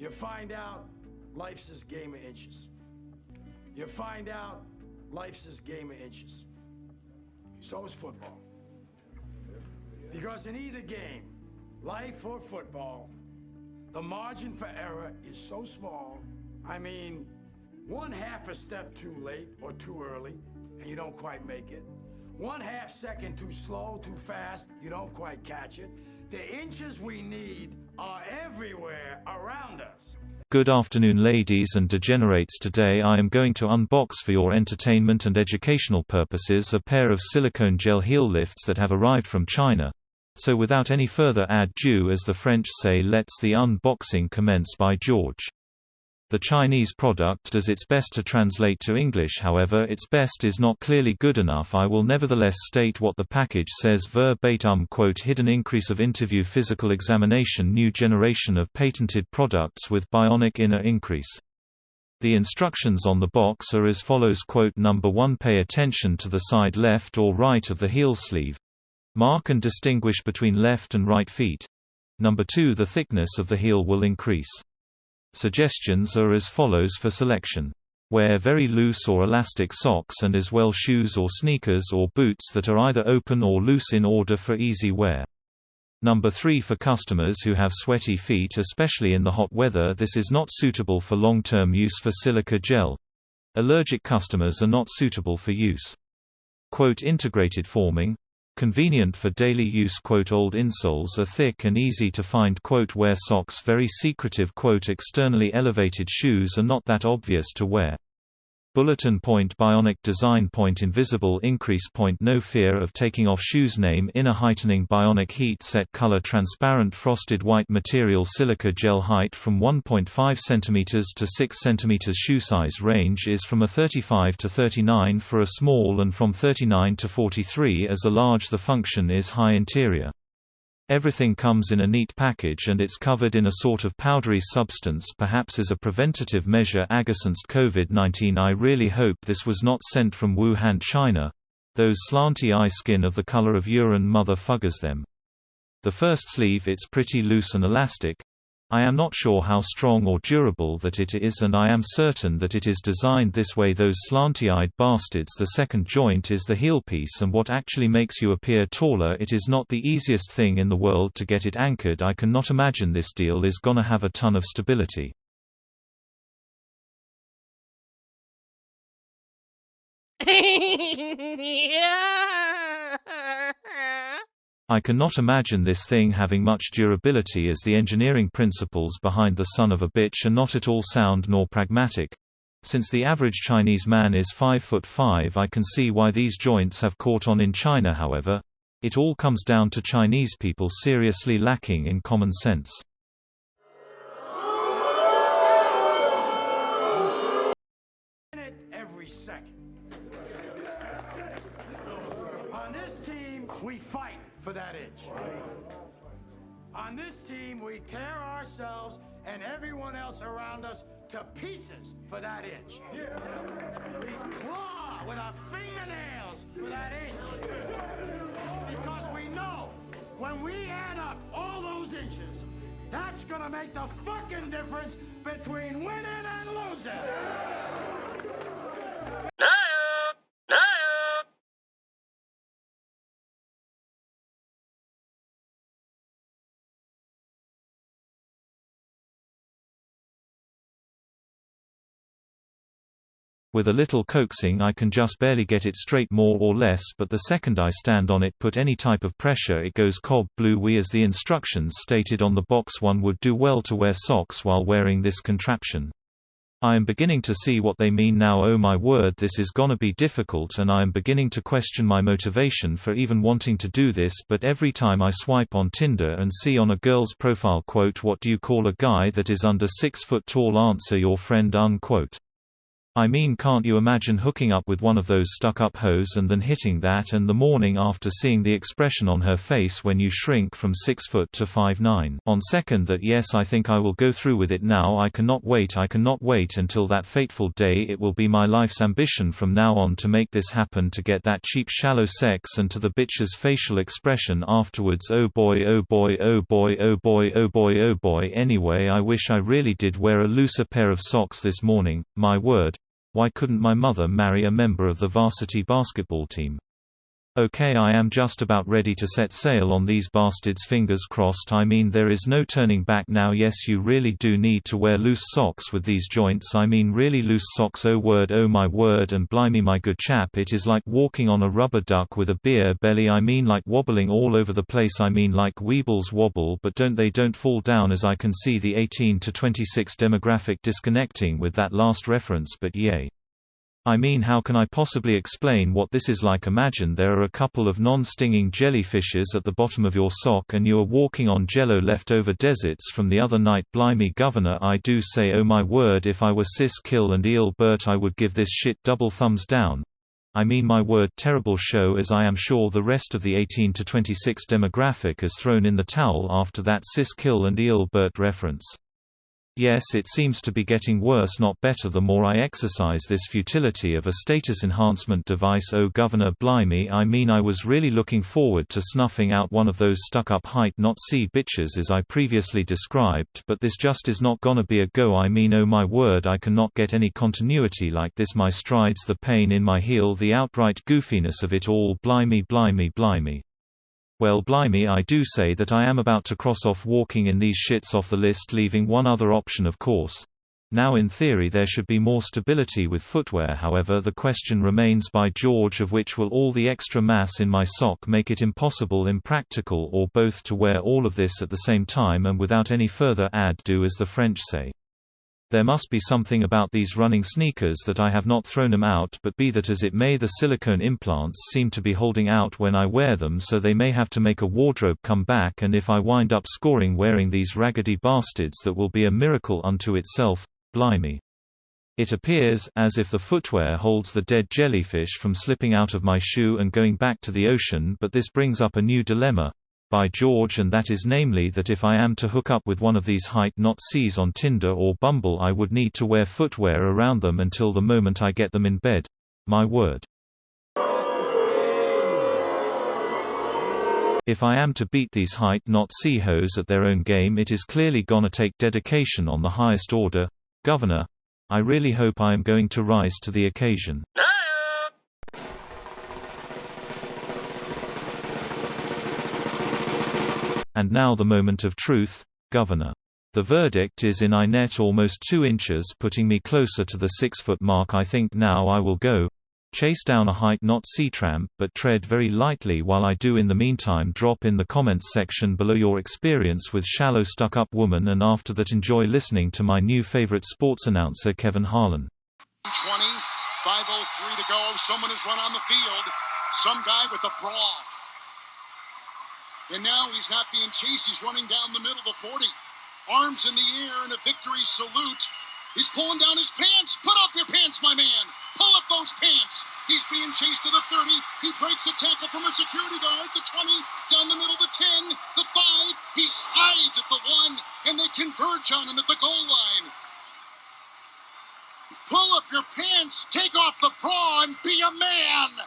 You find out life's this game of inches. You find out life's this game of inches. So is football. Because in either game, life or football, the margin for error is so small. I mean, 1/2 a step too late or too early, and you don't quite make it. 1/2 second too slow, too fast, you don't quite catch it. The inches we need are everywhere around us. Good afternoon, ladies and degenerates. Today I am going to unbox for your entertainment and educational purposes a pair of silicone gel heel lifts that have arrived from China. So without any further ado, as the French say, let's the unboxing commence by George. The Chinese product does its best to translate to English, however its best is not clearly good enough. I will nevertheless state what the package says verbatim, quote, hidden increase of interview physical examination, new generation of patented products with bionic inner increase. The instructions on the box are as follows, quote, number 1, pay attention to the side left or right of the heel sleeve. Mark and distinguish between left and right feet. Number 2, the thickness of the heel will increase. Suggestions are as follows for selection. Wear very loose or elastic socks and as well shoes or sneakers or boots that are either open or loose in order for easy wear. Number 3, for customers who have sweaty feet, especially in the hot weather, this is not suitable for long-term use for silica gel. Allergic customers are not suitable for use. Quote, integrated forming. Convenient for daily use, quote, old insoles are thick and easy to find, quote, wear socks very secretive, quote, externally elevated shoes are not that obvious to wear. Bulletin point, bionic design, point, invisible increase, point, no fear of taking off shoes, name, inner heightening, bionic heat set, color transparent frosted white material, silica gel, height from 1.5 cm to 6 cm, shoe size range is from a 35 to 39 for a small and from 39 to 43 as a large. The function is high interior. Everything comes in a neat package and it's covered in a sort of powdery substance, perhaps as a preventative measure against COVID-19. I really hope this was not sent from Wuhan, China. Those slanty eye skin of the color of urine motherfuckers them. The first sleeve, it's pretty loose and elastic. I am not sure how strong or durable that it is, and I am certain that it is designed this way, those slanty-eyed bastards. The second joint is the heel piece, and what actually makes you appear taller. It is not the easiest thing in the world to get it anchored. I cannot imagine this deal is gonna have a ton of stability. I cannot imagine this thing having much durability, as the engineering principles behind the son of a bitch are not at all sound nor pragmatic. Since the average Chinese man is 5'5", I can see why these joints have caught on in China. However, it all comes down to Chinese people seriously lacking in common sense. Every second. On this team, we fight for that inch. On this team, we tear ourselves and everyone else around us to pieces for that inch. We claw with our fingernails for that inch. Because we know when we add up all those inches, that's gonna make the fucking difference between winning and losing. With a little coaxing I can just barely get it straight, more or less, but the second I stand on it, put any type of pressure, it goes cob blue. We, as the instructions stated on the box, one would do well to wear socks while wearing this contraption. I am beginning to see what they mean now. Oh my word, this is gonna be difficult, and I am beginning to question my motivation for even wanting to do this. But every time I swipe on Tinder and see on a girl's profile, quote, what do you call a guy that is under 6 foot tall, answer your friend, unquote. I mean, can't you imagine hooking up with one of those stuck-up hoes and then hitting that and the morning after seeing the expression on her face when you shrink from 6 foot to 5'9"? On second that, yes, I think I will go through with it now. I cannot wait until that fateful day. It will be my life's ambition from now on to make this happen, to get that cheap shallow sex and to the bitch's facial expression afterwards. Oh boy, oh boy, oh boy, oh boy, oh boy, oh boy. Anyway, I wish I really did wear a looser pair of socks this morning, my word. Why couldn't my mother marry a member of the varsity basketball team? Okay, I am just about ready to set sail on these bastards, fingers crossed. I mean, there is no turning back now. Yes, you really do need to wear loose socks with these joints. I mean, really loose socks. Oh word, oh my word, and blimey my good chap, it is like walking on a rubber duck with a beer belly. I mean, like wobbling all over the place. I mean, like weebles wobble, but don't fall down, as I can see the 18 to 26 demographic disconnecting with that last reference, but yay. I mean, how can I possibly explain what this is like? Imagine there are a couple of non-stinging jellyfishes at the bottom of your sock and you are walking on jello leftover deserts from the other night. Blimey governor, I do say, oh my word, if I were cis kill and eel Bert, I would give this shit double thumbs down. I mean, my word, terrible show, as I am sure the rest of the 18 to 26 demographic has thrown in the towel after that cis kill and eel Bert reference. Yes, it seems to be getting worse, not better, the more I exercise this futility of a status enhancement device. Oh governor, blimey, I mean, I was really looking forward to snuffing out one of those stuck-up height.No bitches as I previously described, but this just is not gonna be a go. I mean, oh my word, I cannot get any continuity like this. My strides, the pain in my heel, the outright goofiness of it all. Blimey, blimey, blimey. Well, blimey, I do say that I am about to cross off walking in these shits off the list, leaving one other option, of course. Now in theory there should be more stability with footwear, however the question remains, by George, of which will all the extra mass in my sock make it impossible, impractical, or both to wear all of this at the same time and without any further ado, as the French say. There must be something about these running sneakers that I have not thrown them out, but be that as it may, the silicone implants seem to be holding out when I wear them, so they may have to make a wardrobe comeback, and if I wind up scoring wearing these raggedy bastards, that will be a miracle unto itself. Blimey. It appears as if the footwear holds the dead jellyfish from slipping out of my shoe and going back to the ocean, but this brings up a new dilemma. By George, and that is namely that if I am to hook up with one of these height.No's on Tinder or Bumble, I would need to wear footwear around them until the moment I get them in bed. My word. If I am to beat these height.No hoes at their own game, it is clearly gonna take dedication on the highest order. Governor, I really hope I am going to rise to the occasion. And now the moment of truth, Governor. The verdict is in. I net almost 2 inches, putting me closer to the 6-foot mark. I think now I will go chase down a height.No tramp, but tread very lightly while I do. In the meantime, drop in the comments section below your experience with shallow stuck-up woman, and after that enjoy listening to my new favorite sports announcer, Kevin Harlan. 20, 5:03 to go. Someone has run on the field. Some guy with a bra. And now he's not being chased. He's running down the middle of the 40. Arms in the air in a victory salute. He's pulling down his pants. Put up your pants, my man. Pull up those pants. He's being chased to the 30. He breaks a tackle from a security guard. The 20, down the middle, the 10, the 5. He slides at the 1, and they converge on him at the goal line. Pull up your pants, take off the bra, and be a man.